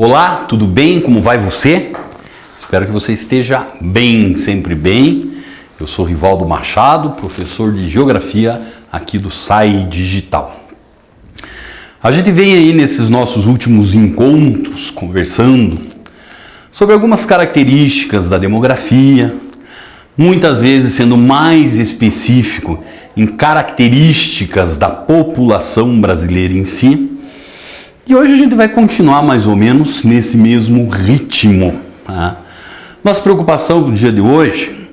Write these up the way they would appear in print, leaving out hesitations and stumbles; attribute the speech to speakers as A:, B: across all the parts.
A: Olá, tudo bem? Como vai você? Espero que você esteja bem, sempre bem. Eu sou Rivaldo Machado, professor de Geografia aqui do SAI Digital. A gente vem aí nesses nossos últimos encontros conversando sobre algumas características da demografia, muitas vezes sendo mais específico em características da população brasileira em si. E hoje a gente vai continuar mais ou menos nesse mesmo ritmo. Tá? Nossa preocupação do dia de hoje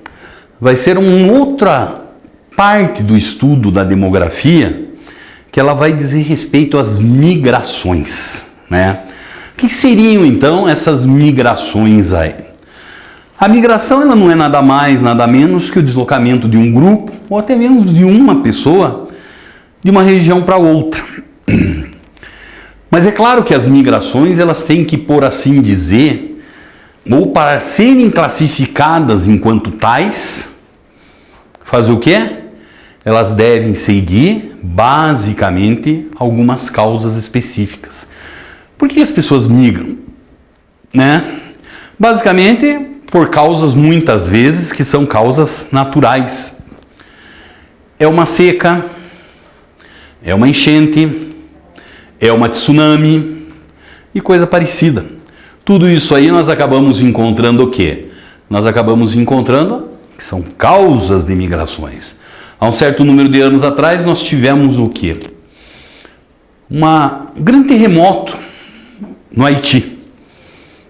A: vai ser uma outra parte do estudo da demografia, que ela vai dizer respeito às migrações, né? O que seriam então essas migrações aí? A migração ela não é nada mais, nada menos que o deslocamento de um grupo, ou até mesmo de uma pessoa, de uma região para outra. Mas é claro que as migrações elas têm que, por assim dizer, ou para serem classificadas enquanto tais, fazer o quê? Elas devem seguir, basicamente, algumas causas específicas. Por que as pessoas migram? Né? Basicamente, por causas, muitas vezes, que são causas naturais. É uma seca, é uma enchente, é uma tsunami e coisa parecida. Tudo isso aí nós acabamos encontrando o quê? Nós acabamos encontrando que são causas de migrações. Há um certo número de anos atrás nós tivemos o quê? Um grande terremoto no Haiti,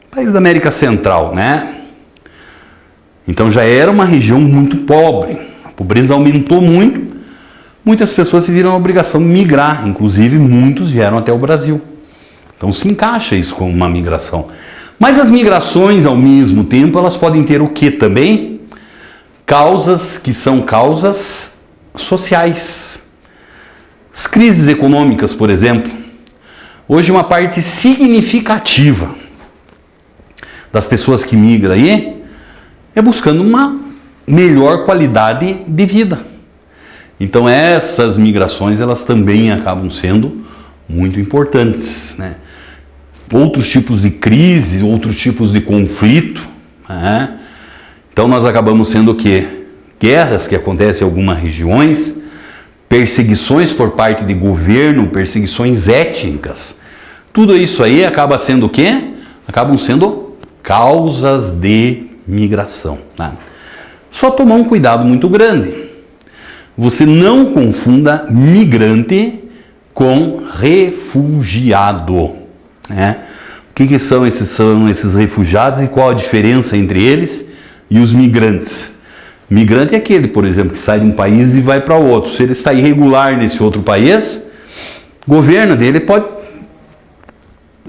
A: país da América Central, né? Então já era uma região muito pobre, a pobreza aumentou muito, muitas pessoas se viram na obrigação de migrar, inclusive muitos vieram até o Brasil. Então se encaixa isso como uma migração. Mas as migrações, ao mesmo tempo, elas podem ter o que também? Causas que são causas sociais. As crises econômicas, por exemplo. Hoje uma parte significativa das pessoas que migram aí é buscando uma melhor qualidade de vida. Então essas migrações elas também acabam sendo muito importantes, né? Outros tipos de crise, outros tipos de conflito, né? Então nós acabamos sendo o quê? Guerras que acontecem em algumas regiões, perseguições por parte de governo, perseguições étnicas. Tudo isso aí acaba sendo o quê? Acabam sendo causas de migração, né? Só tomar um cuidado muito grande. Você não confunda migrante com refugiado, né? O que são esses refugiados e qual a diferença entre eles e os migrantes? Migrante é aquele, por exemplo, que sai de um país e vai para outro. Se ele está irregular nesse outro país, o governo dele pode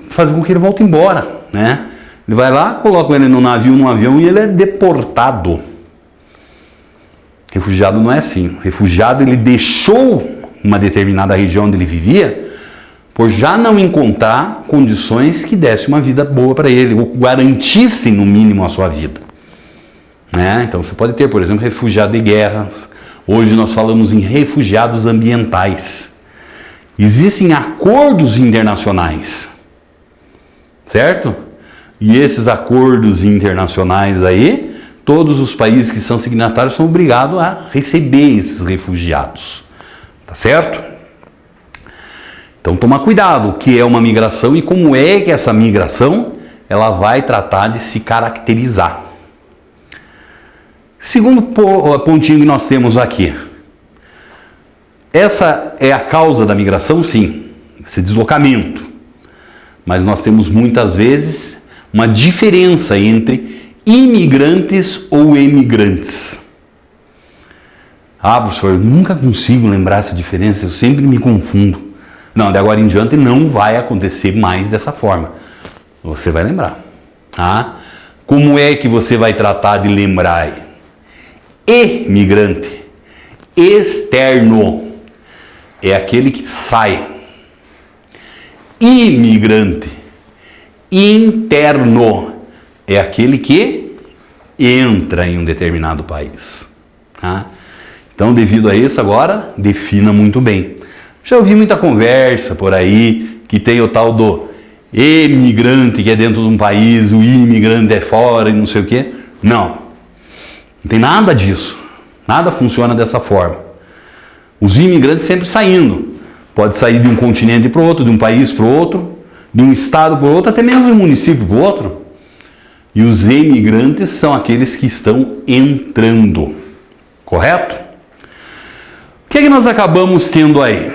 A: fazer com que ele volte embora, né? Ele vai lá, coloca ele num avião e ele é deportado. Refugiado não é assim. O refugiado ele deixou uma determinada região onde ele vivia por já não encontrar condições que dessem uma vida boa para ele, ou garantissem no mínimo a sua vida. Né? Então você pode ter, por exemplo, refugiado de guerras. Hoje nós falamos em refugiados ambientais. Existem acordos internacionais, certo? E esses acordos internacionais aí, todos os países que são signatários são obrigados a receber esses refugiados, tá certo? Então tomar cuidado, o que é uma migração e como é que essa migração ela vai tratar de se caracterizar. Segundo pontinho que nós temos aqui. Essa é a causa da migração, sim, esse deslocamento. Mas nós temos muitas vezes uma diferença entre imigrantes ou emigrantes. Ah, professor, eu nunca consigo lembrar essa diferença, eu sempre me confundo. Não, de agora em diante não vai acontecer mais dessa forma. Você vai lembrar. Ah, como é que você vai tratar de lembrar aí? Emigrante, externo, é aquele que sai. Imigrante, interno, é aquele que entra em um determinado país. Tá? Então, devido a isso, agora, defina muito bem. Já ouvi muita conversa por aí que tem o tal do imigrante que é dentro de um país, o imigrante é fora e não sei o quê. Não tem nada disso. Nada funciona dessa forma. Os imigrantes sempre saindo. Pode sair de um continente para o outro, de um país para o outro, de um estado para o outro, até mesmo de um município para o outro. E os emigrantes são aqueles que estão entrando. Correto? O que é que nós acabamos tendo aí?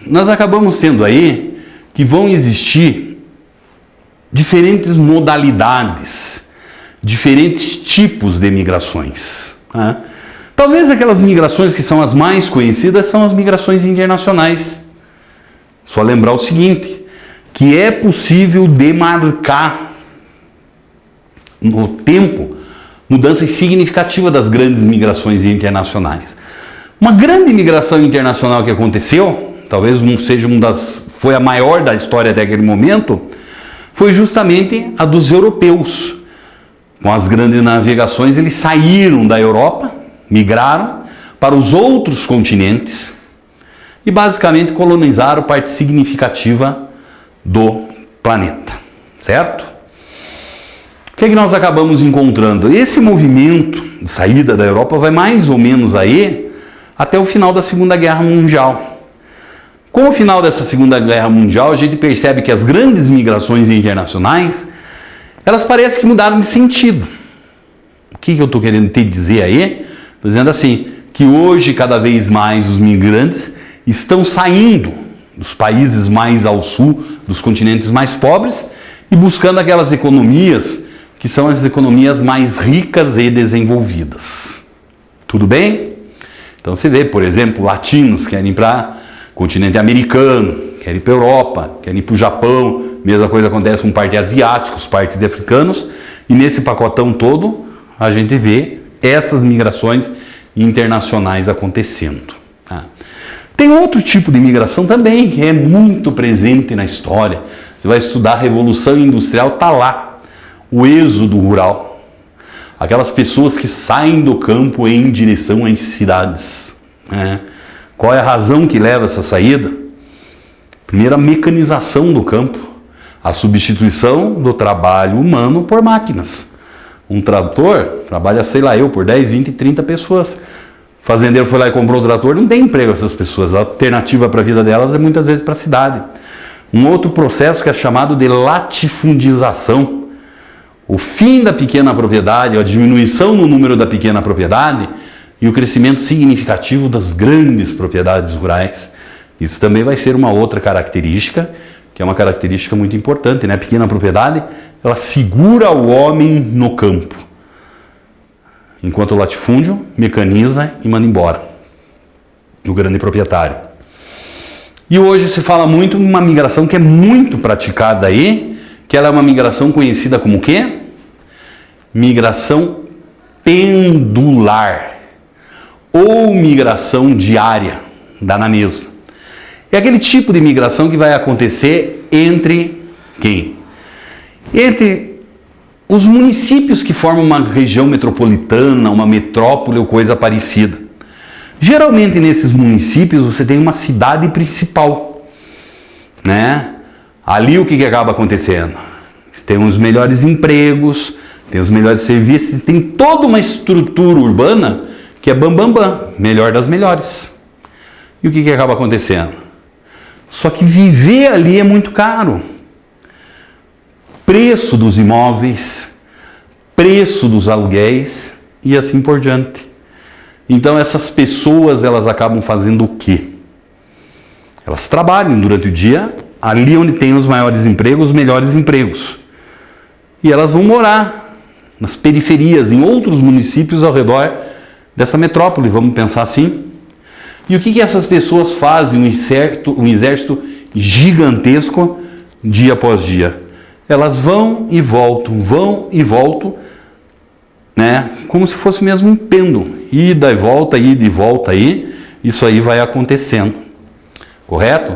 A: Nós acabamos tendo aí que vão existir diferentes modalidades, diferentes tipos de migrações. Né? Talvez aquelas migrações que são as mais conhecidas são as migrações internacionais. Só lembrar o seguinte, que é possível demarcar no tempo mudanças significativas das grandes migrações internacionais. Uma grande migração internacional que aconteceu, talvez não seja foi a maior da história até aquele momento, foi justamente a dos europeus. Com as grandes navegações, eles saíram da Europa, migraram para os outros continentes e basicamente colonizaram parte significativa do planeta, certo? O que é que nós acabamos encontrando? Esse movimento de saída da Europa vai mais ou menos aí até o final da Segunda Guerra Mundial. Com o final dessa Segunda Guerra Mundial, a gente percebe que as grandes migrações internacionais, elas parecem que mudaram de sentido. O que eu estou querendo te dizer aí? Estou dizendo assim, que hoje cada vez mais os migrantes estão saindo dos países mais ao sul, dos continentes mais pobres, e buscando aquelas economias que são as economias mais ricas e desenvolvidas. Tudo bem? Então você vê, por exemplo, latinos querem ir para o continente americano, querem ir para a Europa, querem ir para o Japão, mesma coisa acontece com parte asiáticos, parte de africanos, e nesse pacotão todo a gente vê essas migrações internacionais acontecendo. Tá? Tem outro tipo de migração também que é muito presente na história. Você vai estudar a Revolução Industrial, está lá, o êxodo rural. Aquelas pessoas que saem do campo em direção às cidades. Né? Qual é a razão que leva essa saída? Primeiro, a mecanização do campo. A substituição do trabalho humano por máquinas. Um trator trabalha, sei lá, por 10, 20, 30 pessoas. O fazendeiro foi lá e comprou o trator, não tem emprego essas pessoas. A alternativa para a vida delas é muitas vezes para a cidade. Um outro processo que é chamado de latifundização. O fim da pequena propriedade, a diminuição no número da pequena propriedade e o crescimento significativo das grandes propriedades rurais. Isso também vai ser uma outra característica, que é uma característica muito importante, né? A pequena propriedade, ela segura o homem no campo, enquanto o latifúndio mecaniza e manda embora o grande proprietário. E hoje se fala muito de uma migração que é muito praticada aí, que ela é uma migração conhecida como o quê? Migração pendular ou migração diária, dá na mesma. É aquele tipo de migração que vai acontecer entre quem? Entre os municípios que formam uma região metropolitana, uma metrópole ou coisa parecida. Geralmente nesses municípios você tem uma cidade principal, né? Ali o que acaba acontecendo? Tem os melhores empregos, tem os melhores serviços, tem toda uma estrutura urbana que é melhor das melhores. E o que acaba acontecendo? Só que viver ali é muito caro. Preço dos imóveis, preço dos aluguéis e assim por diante. Então essas pessoas, elas acabam fazendo o quê? Elas trabalham durante o dia ali onde tem os maiores empregos, os melhores empregos. E elas vão morar nas periferias, em outros municípios ao redor dessa metrópole, vamos pensar assim. E o que essas pessoas fazem, um exército gigantesco, dia após dia? Elas vão e voltam, né? Como se fosse mesmo um pêndulo. Ida e volta aí, isso aí vai acontecendo. Correto?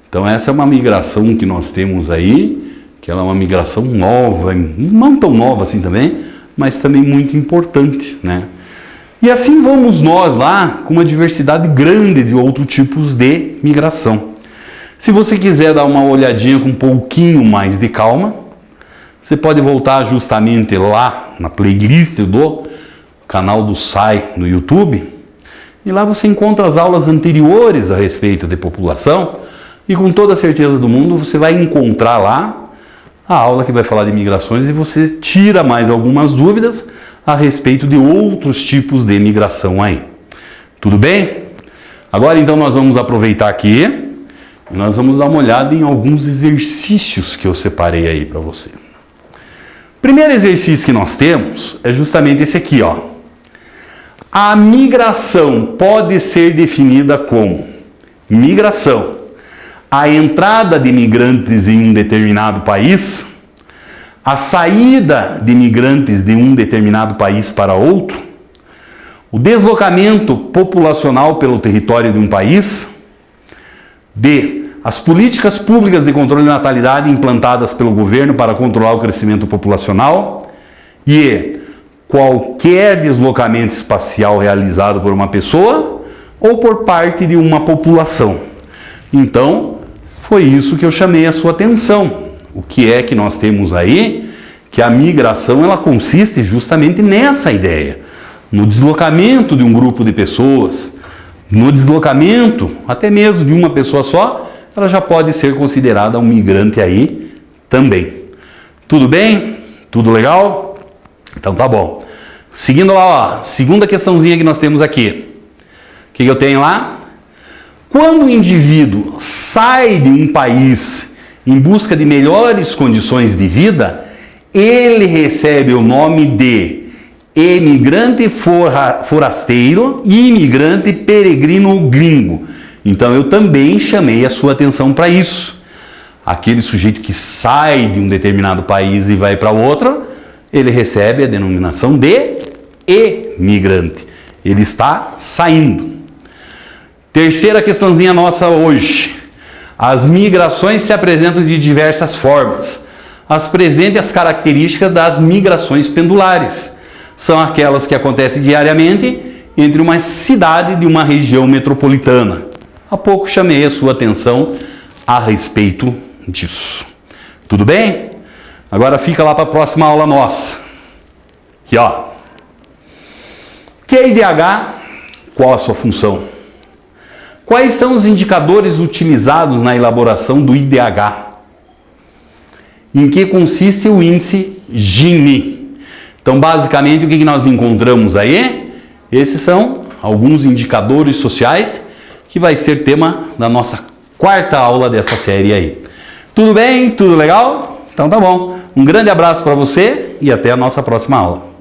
A: Então essa é uma migração que nós temos aí, que ela é uma migração nova, não tão nova assim também, mas também muito importante, né? E assim vamos nós lá com uma diversidade grande de outros tipos de migração. Se você quiser dar uma olhadinha com um pouquinho mais de calma, você pode voltar justamente lá na playlist do canal do SAI no YouTube, e lá você encontra as aulas anteriores a respeito de população, e com toda a certeza do mundo você vai encontrar lá a aula que vai falar de migrações e você tira mais algumas dúvidas a respeito de outros tipos de migração aí. Tudo bem? Agora então nós vamos aproveitar aqui e nós vamos dar uma olhada em alguns exercícios que eu separei aí para você. O primeiro exercício que nós temos é justamente esse aqui, ó. A migração pode ser definida como migração, a entrada de imigrantes em um determinado país, a saída de imigrantes de um determinado país para outro, o deslocamento populacional pelo território de um país, D. As políticas públicas de controle de natalidade implantadas pelo governo para controlar o crescimento populacional, e E. Qualquer deslocamento espacial realizado por uma pessoa ou por parte de uma população. Então, foi isso que eu chamei a sua atenção. O que é que nós temos aí? Que a migração ela consiste justamente nessa ideia, no deslocamento de um grupo de pessoas, no deslocamento até mesmo de uma pessoa só, ela já pode ser considerada um migrante aí também. Tudo bem? Tudo legal? Então tá bom. Seguindo lá, ó, segunda questãozinha que nós temos aqui. O que eu tenho lá? Quando o indivíduo sai de um país em busca de melhores condições de vida, ele recebe o nome de imigrante forasteiro e imigrante peregrino gringo. Então eu também chamei a sua atenção para isso. Aquele sujeito que sai de um determinado país e vai para outro, ele recebe a denominação de imigrante. Ele está saindo. Terceira questãozinha nossa hoje. As migrações se apresentam de diversas formas. Apresente as características das migrações pendulares. São aquelas que acontecem diariamente entre uma cidade de uma região metropolitana. Há pouco chamei a sua atenção a respeito disso. Tudo bem? Agora fica lá para a próxima aula nossa. Aqui, ó. O que é IDH? Qual a sua função? Quais são os indicadores utilizados na elaboração do IDH? Em que consiste o índice Gini? Então, basicamente, o que nós encontramos aí? Esses são alguns indicadores sociais que vai ser tema da nossa quarta aula dessa série aí. Tudo bem? Tudo legal? Então tá bom. Um grande abraço para você e até a nossa próxima aula.